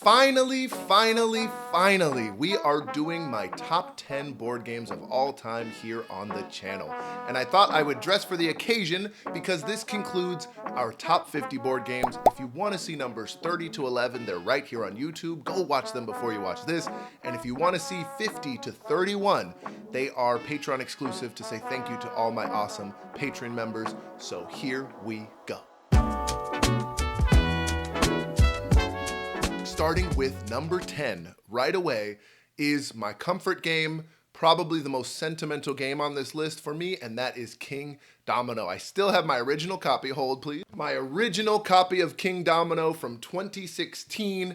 Finally, we are doing my top 10 board games of all time here on the channel. And I thought I would dress for the occasion because this concludes our top 50 board games. If you want to see numbers 30 to 11, they're right here on YouTube. Go watch them before you watch this. And if you want to see 50 to 31, they are Patreon exclusive to say thank you to all my awesome Patreon members. So here we go. Starting with number 10 right away is my comfort game, probably the most sentimental game on this list for me, and that is King Domino. I still have my original copy, hold please. My original copy of King Domino from 2016.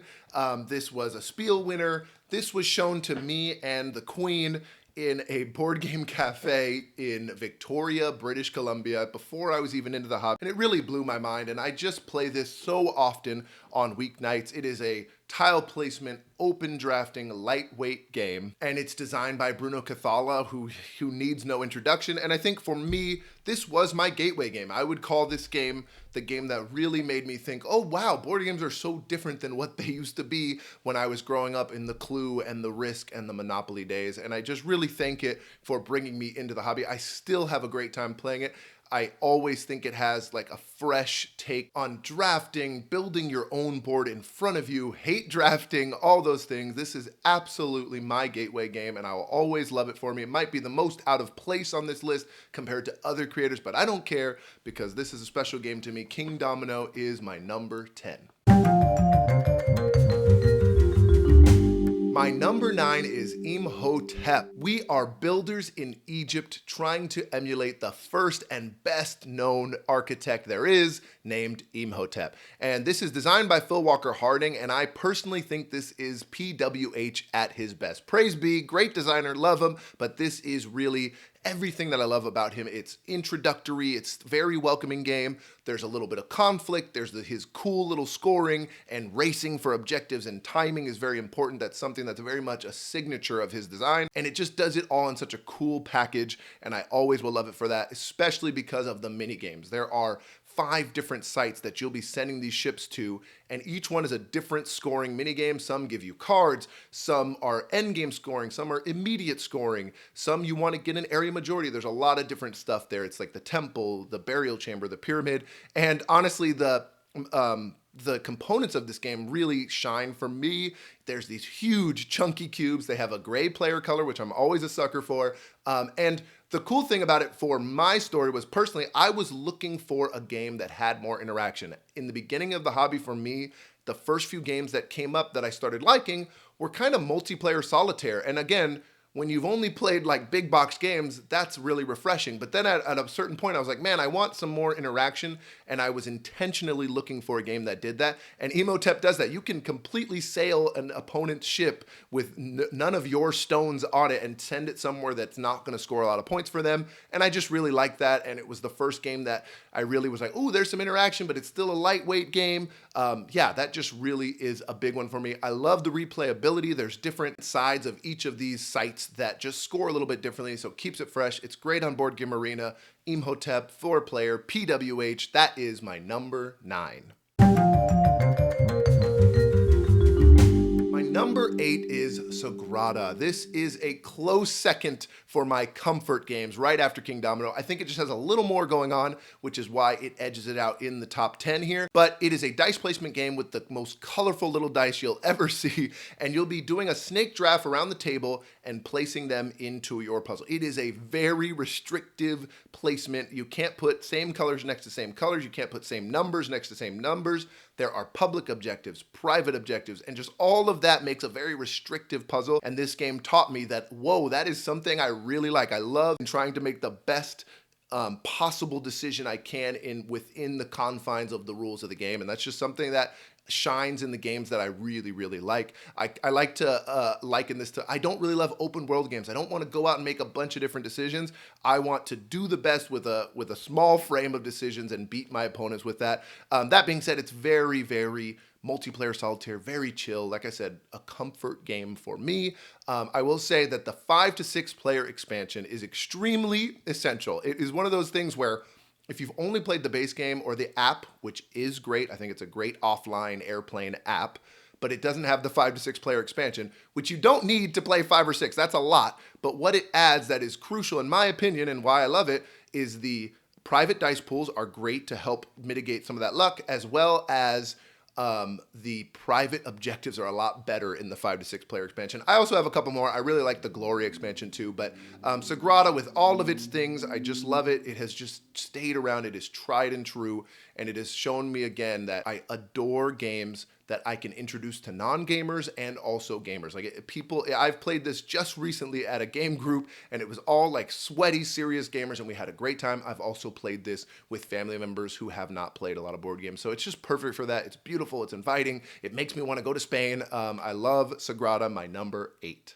This was a Spiel winner. This was shown to me and the Queen in a board game cafe in Victoria, British Columbia, before I was even into the hobby. And it really blew my mind, and I just play this so often on weeknights. It is a tile placement, open drafting, lightweight game, and it's designed by Bruno Cathala, who needs no introduction. And I think for me, this was my gateway game. I would call this game the game that really made me think, oh wow, board games are so different than what they used to be when I was growing up in the Clue and the Risk and the Monopoly days. And I just really thank it for bringing me into the hobby. I still have a great time playing it. I always think it has like a fresh take on drafting, building your own board in front of you, hate drafting, all those things. This is absolutely my gateway game, and I will always love it for me. It might be the most out of place on this list compared to other creators, but I don't care because this is a special game to me. King Domino is my number 10. My number 9 is Imhotep. We are builders in Egypt trying to emulate the first and best known architect there is, named Imhotep. And this is designed by Phil Walker Harding, and I personally think this is PWH at his best. Praise be, great designer, love him, but this is really everything that I love about him. It's introductory, it's very welcoming game. There's a little bit of conflict, there's his cool little scoring and racing for objectives, and timing is very important. That's something that's very much a signature of his design, and it just does it all in such a cool package, and I always will love it for that, especially because of the mini games. There are 5 different sites that you'll be sending these ships to, and each one is a different scoring minigame. Some give you cards, some are endgame scoring, some are immediate scoring, some you want to get an area majority. There's a lot of different stuff there. It's like the temple, the burial chamber, the pyramid, and honestly, the components of this game really shine for me. There's these huge chunky cubes. They have a gray player color, which I'm always a sucker for, and the cool thing about it for my story was, personally, I was looking for a game that had more interaction. In the beginning of the hobby for me, the first few games that came up that I started liking were kind of multiplayer solitaire. And again, when you've only played like big box games, that's really refreshing. But then at a certain point, I was like, man, I want some more interaction. And I was intentionally looking for a game that did that. And Imhotep does that. You can completely sail an opponent's ship with none of your stones on it and send it somewhere that's not going to score a lot of points for them. And I just really liked that. And it was the first game that I really was like, oh, there's some interaction, but it's still a lightweight game. Yeah, that just really is a big one for me. I love the replayability. There's different sides of each of these sites that just score a little bit differently, so it keeps it fresh. It's great on Board Game Arena. Imhotep, 4-player, PWH, that is my number 9. Number 8 is Sagrada. This is a close second for my comfort games right after King Domino. I think it just has a little more going on, which is why it edges it out in the top 10 here. But it is a dice placement game with the most colorful little dice you'll ever see, and you'll be doing a snake draft around the table and placing them into your puzzle. It is a very restrictive placement. You can't put same colors next to same colors. You can't put same numbers next to same numbers. There are public objectives, private objectives, and just all of that makes a very restrictive puzzle. And this game taught me that, whoa, that is something I really like. I love trying to make the best possible decision I can within the confines of the rules of the game. And that's just something that shines in the games that I really, really like. I like to liken this to, I don't really love open world games. I don't want to go out and make a bunch of different decisions. I want to do the best with a small frame of decisions and beat my opponents with that. That being said, it's very, very multiplayer solitaire, very chill. Like I said, a comfort game for me. I will say that the 5 to 6 player expansion is extremely essential. It is one of those things where if you've only played the base game or the app, which is great, I think it's a great offline airplane app, but it doesn't have the 5 to 6 player expansion, which you don't need to play 5 or 6. That's a lot. But what it adds that is crucial, in my opinion, and why I love it, is the private dice pools are great to help mitigate some of that luck, as well as the private objectives are a lot better in the 5 to 6 player expansion. I also have a couple more. I really like the Glory expansion too, but Sagrada, with all of its things, I just love it. It has just stayed around. It is tried and true, and it has shown me again that I adore games that I can introduce to non-gamers and also gamers. Like people, I've played this just recently at a game group, and it was all like sweaty, serious gamers, and we had a great time. I've also played this with family members who have not played a lot of board games, so it's just perfect for that. It's beautiful, it's inviting, it makes me want to go to Spain. I love Sagrada, my number 8.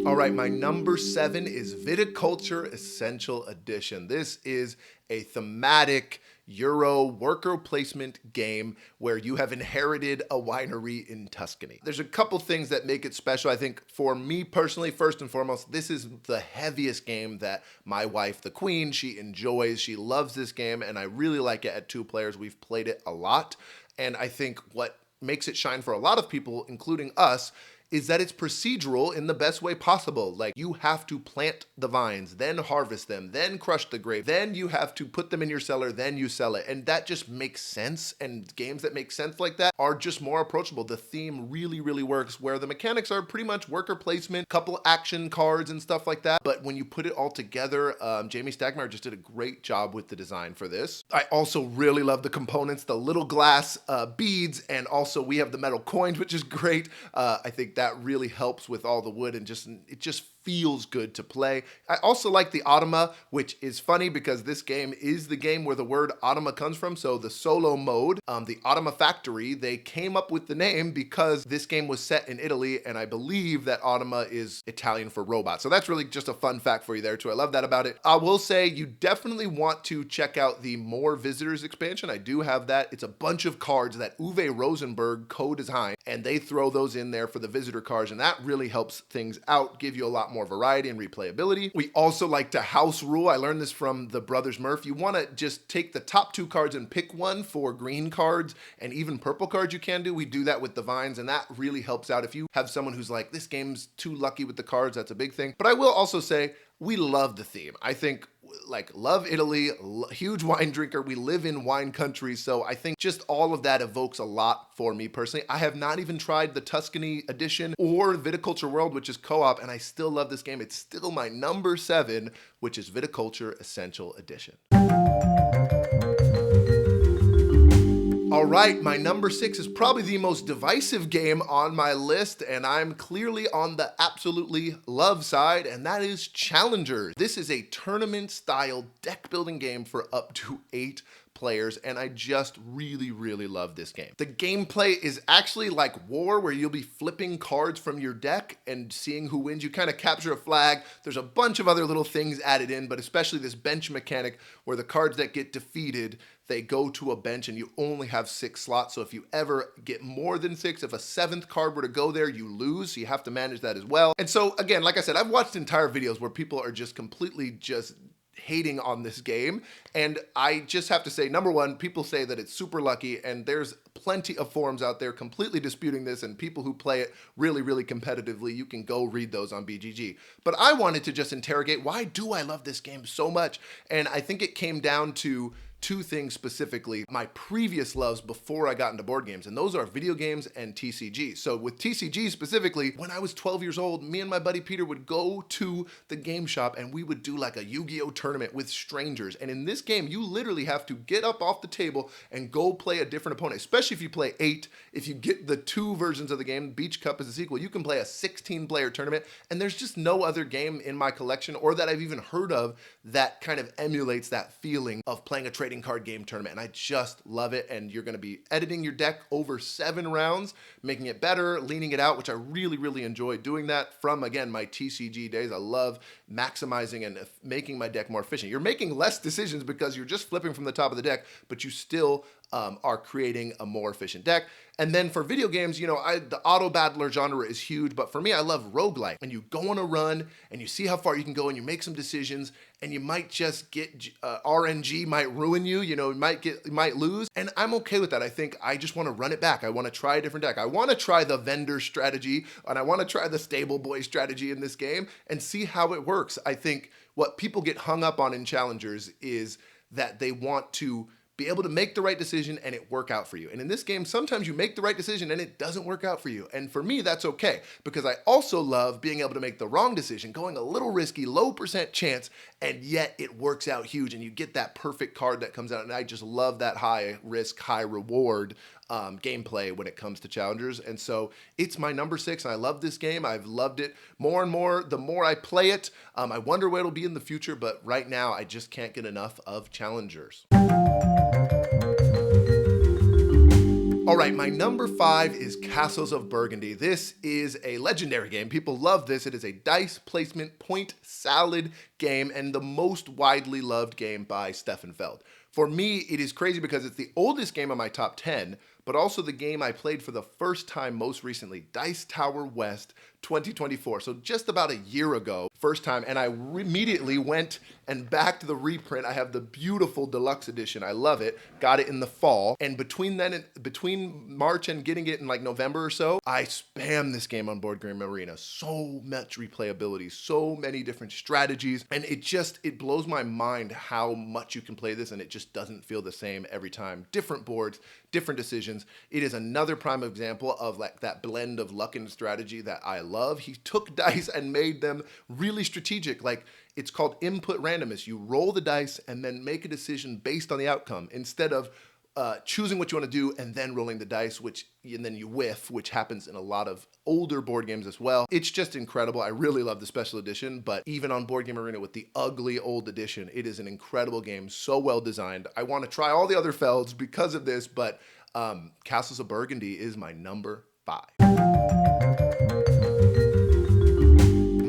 All right, my number 7 is Viticulture Essential Edition. This is a thematic Euro worker placement game where you have inherited a winery in Tuscany. There's a couple things that make it special. I think for me personally, first and foremost, this is the heaviest game that my wife, the Queen, she enjoys. She loves this game, and I really like it at 2 players. We've played it a lot, and I think what makes it shine for a lot of people, including us, is that it's procedural in the best way possible. Like, you have to plant the vines, then harvest them, then crush the grape, then you have to put them in your cellar, then you sell it. And that just makes sense, and games that make sense like that are just more approachable. The theme really, really works, where the mechanics are pretty much worker placement, couple action cards and stuff like that. But when you put it all together, Jamie Stagmeyer just did a great job with the design for this. I also really love the components, the little glass beads, and also we have the metal coins, which is great. I think that really helps with all the wood, and it just feels good to play. I also like the automa, which is funny because this game is the game where the word automa comes from. So the solo mode, the Automa Factory, they came up with the name because this game was set in Italy, and I believe that automa is Italian for robot. So that's really just a fun fact for you there too. I love that about it. I will say you definitely want to check out the More Visitors expansion. I do have that. It's a bunch of cards that Uwe Rosenberg co-designed, and they throw those in there for the visitor cards, and that really helps things out, give you a lot more variety and replayability. We also like to house rule. I learned this from the Brothers Murph. You want to just take the top 2 cards and pick one for green cards, and even purple cards you can do. We do that with the vines, and that really helps out. If you have someone who's like, this game's too lucky with the cards, that's a big thing. But I will also say, we love the theme. I think, like, love Italy, huge wine drinker. We live in wine country, so I think just all of that evokes a lot for me personally. I have not even tried the Tuscany edition or Viticulture World, which is co-op, and I still love this game. It's still my number 7, which is Viticulture Essential Edition. All right, my number 6 is probably the most divisive game on my list, and I'm clearly on the absolutely love side, and that is Challengers. This is a tournament-style deck-building game for up to 8 players, and I just really, really love this game. The gameplay is actually like War, where you'll be flipping cards from your deck and seeing who wins. You kind of capture a flag. There's a bunch of other little things added in, but especially this bench mechanic where the cards that get defeated, they go to a bench and you only have 6 slots. So if you ever get more than 6, if a 7th card were to go there, you lose. So you have to manage that as well. And so again, like I said, I've watched entire videos where people are just completely just hating on this game, and I just have to say, number one, people say that it's super lucky, and there's plenty of forums out there completely disputing this, and people who play it really, really competitively. You can go read those on BGG. But I wanted to just interrogate, why do I love this game so much? And I think it came down to 2 things specifically, my previous loves before I got into board games, and those are video games and TCG. So with TCG specifically, when I was 12 years old, me and my buddy Peter would go to the game shop and we would do like a Yu-Gi-Oh tournament with strangers. And in this game, you literally have to get up off the table and go play a different opponent, especially if you play 8. If you get the 2 versions of the game, Beach Cup is a sequel, you can play a 16-player tournament, and there's just no other game in my collection or that I've even heard of that kind of emulates that feeling of playing a trading card game tournament, and I just love it. And you're going to be editing your deck over 7 rounds, making it better, leaning it out, which I really, really enjoy doing that from, again, my TCG days. I love maximizing and making my deck more efficient. You're making less decisions because you're just flipping from the top of the deck, but you still are creating a more efficient deck. And then for video games, the auto battler genre is huge, but for me, I love roguelike. And you go on a run and you see how far you can go and you make some decisions and you might just get RNG might ruin you, you might lose. And I'm okay with that. I think I just want to run it back. I want to try a different deck. I want to try the vendor strategy and I want to try the stable boy strategy in this game and see how it works. I think what people get hung up on in challengers is that they want to be able to make the right decision and it work out for you. And in this game, sometimes you make the right decision and it doesn't work out for you. And for me, that's okay, because I also love being able to make the wrong decision, going a little risky, low percent chance, and yet it works out huge and you get that perfect card that comes out. And I just love that high risk, high reward gameplay when it comes to challengers. And so it's my number 6 and I love this game. I've loved it more and more the more I play it. I wonder where it'll be in the future, but right now I just can't get enough of challengers. All right, my number 5 is Castles of Burgundy. This is a legendary game. People love this. It is a dice placement point salad game and the most widely loved game by Stefan Feld. For me, it is crazy because it's the oldest game on my top 10, but also the game I played for the first time most recently, Dice Tower West 2024. So just about a year ago, first time, and I immediately went and backed the reprint. I have the beautiful deluxe edition. I love it. Got it in the fall. And between March and getting it in like November or so, I spam this game on Board Game Arena. So much replayability, so many different strategies. And it blows my mind how much you can play this and it just doesn't feel the same every time. Different boards, different decisions. It is another prime example of like that blend of luck and strategy that I love. He took dice and made them really strategic. Like, it's called input randomness. You roll the dice and then make a decision based on the outcome instead of choosing what you want to do and then rolling the dice, and then you whiff, which happens in a lot of older board games as well. It's just incredible. I really love the special edition, but even on Board Game Arena with the ugly old edition, it is an incredible game, so well designed. I want to try all the other Felds because of this, but Castles of Burgundy is my number 5.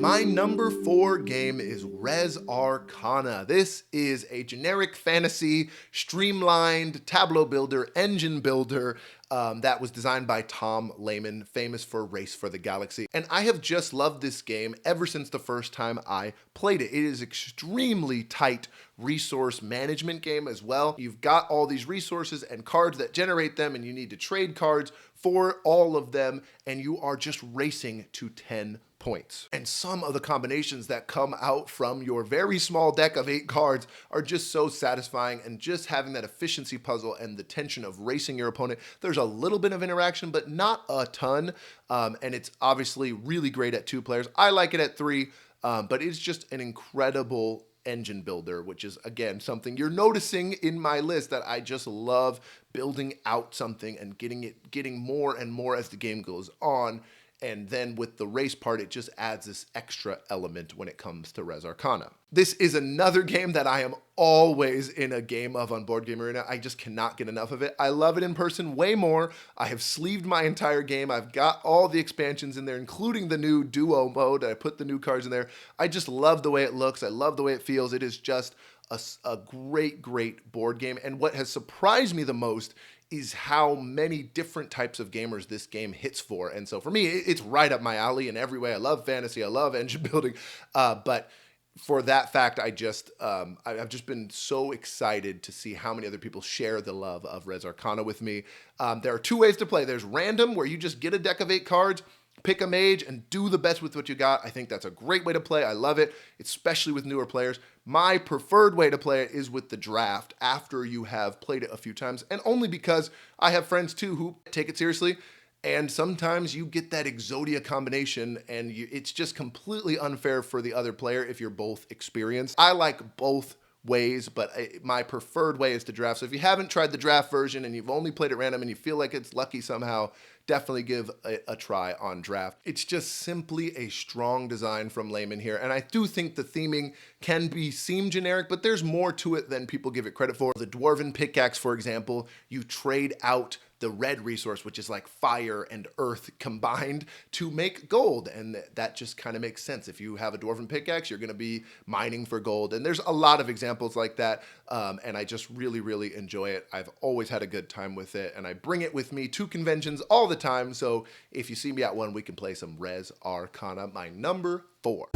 My number 4 game is Res Arcana. This is a generic fantasy, streamlined tableau builder, engine builder that was designed by Tom Lehman, famous for Race for the Galaxy. And I have just loved this game ever since the first time I played it. It is extremely tight resource management game as well. You've got all these resources and cards that generate them, and you need to trade cards for all of them, and you are just racing to 10 points. And some of the combinations that come out from your very small deck of 8 cards are just so satisfying, and just having that efficiency puzzle and the tension of racing your opponent. There's a little bit of interaction, but not a ton. And it's obviously really great at 2 players. I like it at 3, but it's just an incredible engine builder, which is, again, something you're noticing in my list, that I just love building out something and getting more and more as the game goes on. And then with the race part, it just adds this extra element when it comes to Res Arcana. This is another game that I am always in a game of on Board Game Arena. I just cannot get enough of it. I love it in person way more. I have sleeved my entire game. I've got all the expansions in there, including the new duo mode. I put the new cards in there. I just love the way it looks. I love the way it feels. It is just a great, great board game. And what has surprised me the most is how many different types of gamers this game hits for. And so for me, it's right up my alley in every way. I love fantasy, I love engine building, but for that fact, I've just been so excited to see how many other people share the love of Res Arcana with me. There are 2 ways to play. There's random, where you just get a deck of 8 cards, pick a mage, and do the best with what you got. I think that's a great way to play. I love it, especially with newer players. My preferred way to play it is with the draft, after you have played it a few times, and only because I have friends too who take it seriously, and sometimes you get that Exodia combination, and it's just completely unfair for the other player if you're both experienced. I like both ways, but my preferred way is to draft. So if you haven't tried the draft version and you've only played it random and you feel like it's lucky somehow, definitely give a try on draft. It's just simply a strong design from Lehman here. And I do think the theming can seem generic, but there's more to it than people give it credit for. The Dwarven Pickaxe, for example, you trade out the red resource, which is like fire and earth combined to make gold. And that just kind of makes sense. If you have a dwarven pickaxe, you're going to be mining for gold. And there's a lot of examples like that. And I just really, really enjoy it. I've always had a good time with it, and I bring it with me to conventions all the time. So if you see me at one, we can play some Res Arcana, my number 4.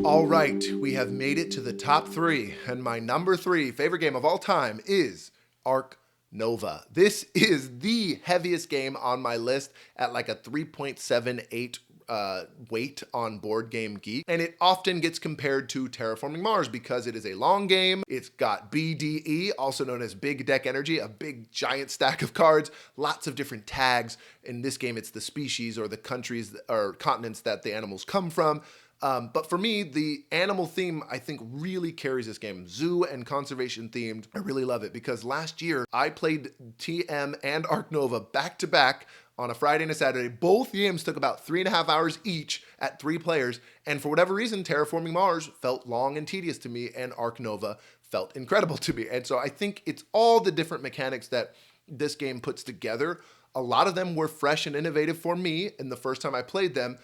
All right, we have made it to the top 3, and my number 3 favorite game of all time is Arc Nova. This is the heaviest game on my list at like a 3.78 weight on Board Game Geek, and it often gets compared to Terraforming Mars because it is a long game. It's got BDE, also known as Big Deck Energy, a big giant stack of cards, lots of different tags. In this game, it's the species or the countries or continents that the animals come from. But for me, the animal theme, I think, really carries this game. Zoo and conservation themed. I really love it because last year I played TM and Arc Nova back to back on a Friday and a Saturday. Both games took about 3.5 hours each at 3 players. And for whatever reason, Terraforming Mars felt long and tedious to me, and Arc Nova felt incredible to me. And so I think it's all the different mechanics that this game puts together. A lot of them were fresh and innovative for me in the first time I played them.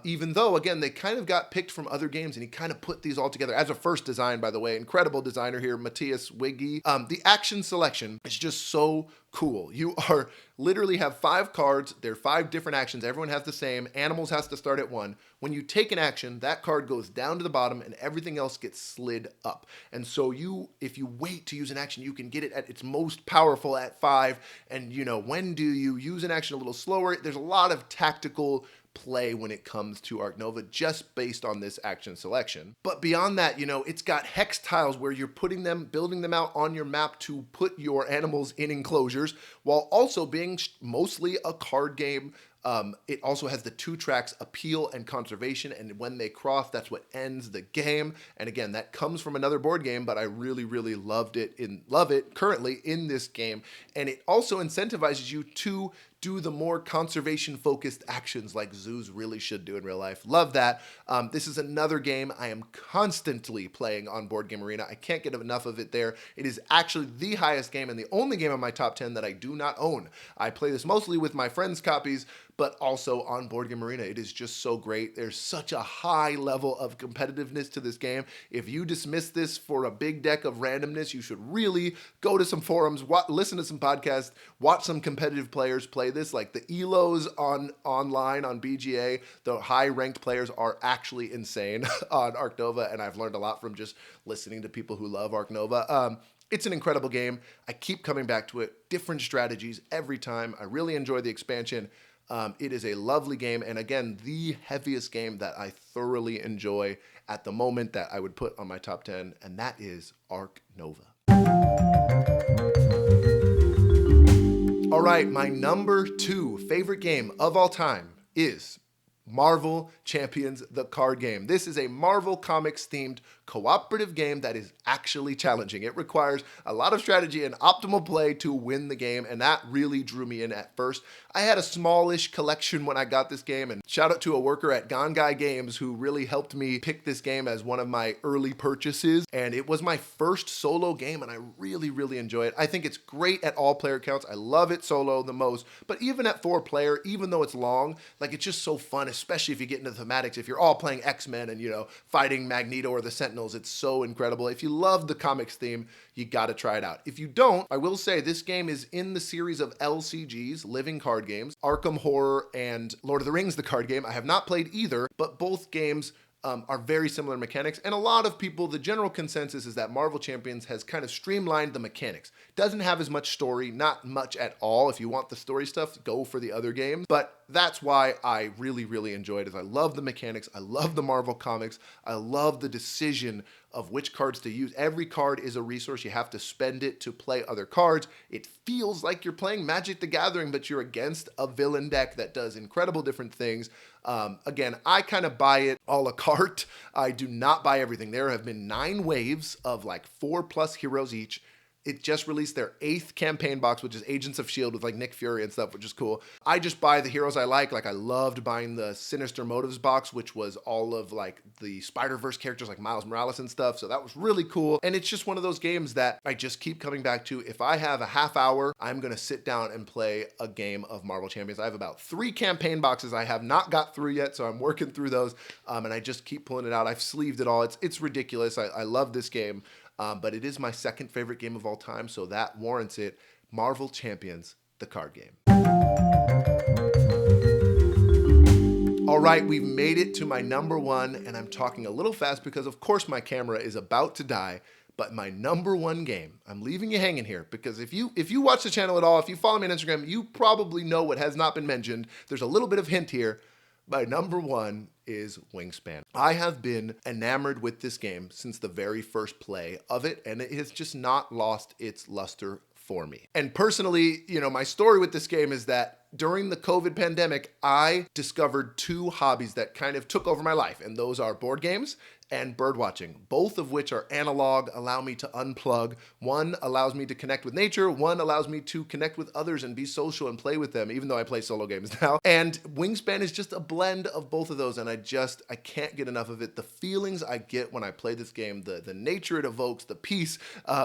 Even though, again, they kind of got picked from other games, and he kind of put these all together as a first design, by the way. Incredible designer here, Matthias Wiggy. The action selection is just so cool. You are literally have 5 cards. They're 5 different actions. Everyone has the same. Animals has to start at 1. When you take an action, that card goes down to the bottom and everything else gets slid up. And so if you wait to use an action, you can get it at its most powerful at 5. And when do you use an action a little slower? There's a lot of tactical play when it comes to Arc Nova just based on this action selection. But beyond that, it's got hex tiles where you're building them out on your map to put your animals in enclosures while also being mostly a card game. It also has the 2 tracks, appeal and conservation, and when they cross, that's what ends the game. And again, that comes from another board game, but I really, really love it currently in this game. And it also incentivizes you to do the more conservation-focused actions like zoos really should do in real life. Love that. This is another game I am constantly playing on Board Game Arena. I can't get enough of it there. It is actually the highest game and the only game on my top 10 that I do not own. I play this mostly with my friends' copies, but also on Board Game Arena. It is just so great. There's such a high level of competitiveness to this game. If you dismiss this for a big deck of randomness, you should really go to some forums, listen to some podcasts, watch some competitive players play this. Like the elos online on BGA, the high ranked players are actually insane on Arc Nova, and I've learned a lot from just listening to people who love Arc Nova. It's an incredible game. I keep coming back to it. Different strategies every time. I really enjoy the expansion. It is a lovely game, and again, the heaviest game that I thoroughly enjoy at the moment that I would put on my top 10, and that is Arc Nova. All right, my number 2 favorite game of all time is Marvel Champions, the card game. This is a Marvel Comics themed cooperative game that is actually challenging. It requires a lot of strategy and optimal play to win the game, and that really drew me in at first. I had a smallish collection when I got this game, and shout out to a worker at Gone Guy Games who really helped me pick this game as one of my early purchases, and it was my first solo game, and I really, really enjoy it. I think it's great at all player counts. I love it solo the most, but even at 4 player, even though it's long, like it's just so fun, especially if you get into the thematics. If you're all playing X-Men and, fighting Magneto or the Sentinels, it's so incredible. If you love the comics theme, you gotta try it out. If you don't, I will say this game is in the series of LCGs, Living Card Games, Arkham Horror and Lord of the Rings, the card game. I have not played either, but both games are very similar mechanics, and a lot of people, the general consensus is that Marvel Champions has kind of streamlined the mechanics. Doesn't have as much story, not much at all. If you want the story stuff, go for the other games, but that's why I really, really enjoy it, is I love the mechanics, I love the Marvel comics, I love the decision of which cards to use. Every card is a resource. You have to spend it to play other cards. It feels like you're playing Magic the Gathering, but you're against a villain deck that does incredible different things. Again, I kind of buy it a la carte. I do not buy everything. There have been 9 waves of like 4+ heroes each. It just released their 8th campaign box, which is Agents of S.H.I.E.L.D. with like Nick Fury and stuff, which is cool. I just buy the heroes I like. Like I loved buying the Sinister Motives box, which was all of like the Spider-Verse characters like Miles Morales and stuff. So that was really cool. And it's just one of those games that I just keep coming back to. If I have a half hour, I'm going to sit down and play a game of Marvel Champions. I have about 3 campaign boxes I have not got through yet, so I'm working through those. And I just keep pulling it out. I've sleeved it all. It's ridiculous. I love this game. But it is my second favorite game of all time, so that warrants it. Marvel Champions, the card game. All right, we've made it to my number 1, and I'm talking a little fast because, of course, my camera is about to die. But my number 1 game, I'm leaving you hanging here because if you watch the channel at all, if you follow me on Instagram, you probably know what has not been mentioned. There's a little bit of hint here. My number 1 is Wingspan. I have been enamored with this game since the very first play of it, and it has just not lost its luster for me. And personally, my story with this game is that during the COVID pandemic, I discovered 2 hobbies that kind of took over my life, and those are board games and bird watching, both of which are analog, allow me to unplug. One allows me to connect with nature, one allows me to connect with others and be social and play with them, even though I play solo games now. And Wingspan is just a blend of both of those, and I can't get enough of it. The feelings I get when I play this game, the nature it evokes, the peace,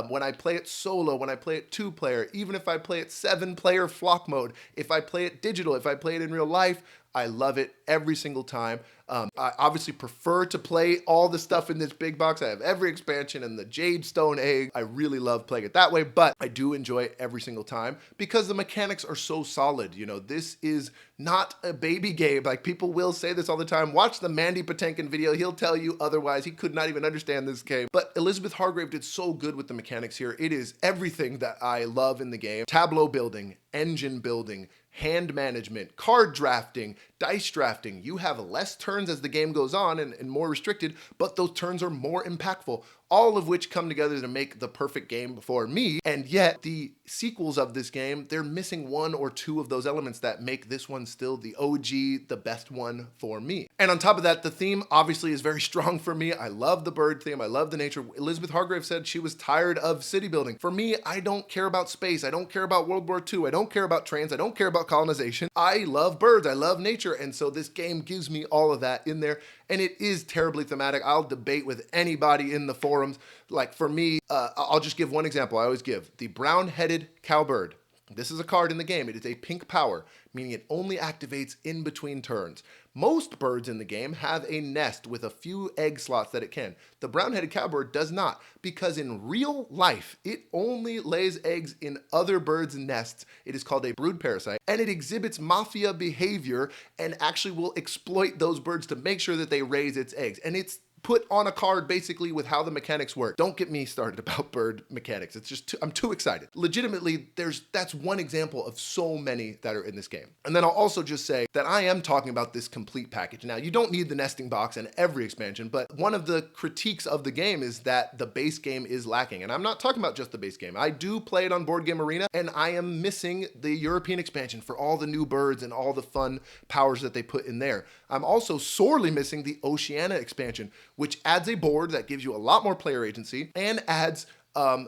when I play it solo, when I play it 2-player, even if I play it 7-player flock mode, if I play it digital, if I play it in real life, I love it every single time. I obviously prefer to play all the stuff in this big box. I have every expansion and the Jade Stone Egg. I really love playing it that way, but I do enjoy it every single time because the mechanics are so solid. This is not a baby game. Like people will say this all the time. Watch the Mandy Patinkin video. He'll tell you otherwise. He could not even understand this game. But Elizabeth Hargrave did so good with the mechanics here. It is everything that I love in the game. Tableau building, engine building, hand management, card drafting, dice drafting. You have less turns as the game goes on and more restricted, but those turns are more impactful, all of which come together to make the perfect game for me. And yet the sequels of this game, they're missing 1 or 2 of those elements that make this one still the OG, the best one for me. And on top of that, the theme obviously is very strong for me. I love the bird theme. I love the nature. Elizabeth Hargrave said she was tired of city building. For me, I don't care about space. I don't care about World War II. I don't care about trains. I don't care about colonization. I love birds. I love nature. And so this game gives me all of that in there. And it is terribly thematic. I'll debate with anybody in the forums. Like for me, I'll just give one example. I always give the brown-headed cowbird. This is a card in the game. It is a pink power, meaning it only activates in between turns. Most birds in the game have a nest with a few egg slots that it can. The brown-headed cowbird does not, because in real life, it only lays eggs in other birds' nests. It is called a brood parasite, and it exhibits mafia behavior and actually will exploit those birds to make sure that they raise its eggs. And it's put on a card basically with how the mechanics work. Don't get me started about bird mechanics. It's just I'm too excited. Legitimately, that's one example of so many that are in this game. And then I'll also just say that I am talking about this complete package. Now, you don't need the nesting box in every expansion, but one of the critiques of the game is that the base game is lacking. And I'm not talking about just the base game. I do play it on Board Game Arena, and I am missing the European expansion for all the new birds and all the fun powers that they put in there. I'm also sorely missing the Oceania expansion, which adds a board that gives you a lot more player agency and adds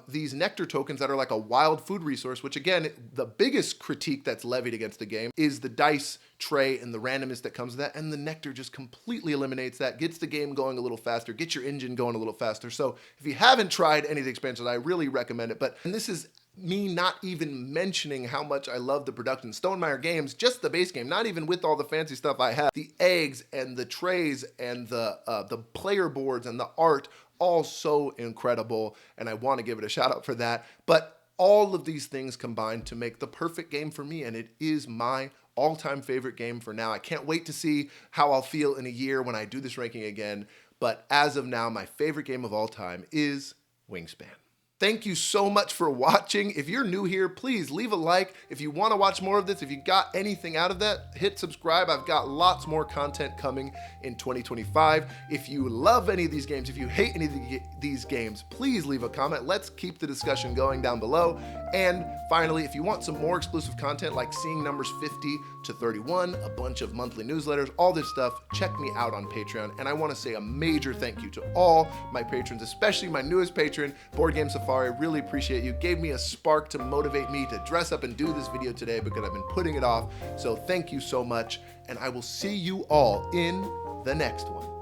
these nectar tokens that are like a wild food resource, which again, the biggest critique that's levied against the game is the dice tray and the randomness that comes with that, and the nectar just completely eliminates that, gets the game going a little faster, gets your engine going a little faster. So if you haven't tried any of the expansions, I really recommend it. And this is me not even mentioning how much I love the production. Stonemaier Games, just the base game, not even with all the fancy stuff I have. The eggs and the trays and the player boards and the art, all so incredible, and I want to give it a shout out for that. But all of these things combine to make the perfect game for me, and it is my all-time favorite game for now. I can't wait to see how I'll feel in a year when I do this ranking again, but as of now, my favorite game of all time is Wingspan. Thank you so much for watching. If you're new here, please leave a like. If you want to watch more of this, if you got anything out of that, hit subscribe. I've got lots more content coming in 2025. If you love any of these games, if you hate any of these games, please leave a comment. Let's keep the discussion going down below. And finally, if you want some more exclusive content like seeing numbers 50 to 31, a bunch of monthly newsletters, all this stuff, check me out on Patreon. And I want to say a major thank you to all my patrons, especially my newest patron, Board Game Safari. far. I really appreciate you. Gave me a spark to motivate me to dress up and do this video today because I've been putting it off. So thank you so much, and I will see you all in the next one.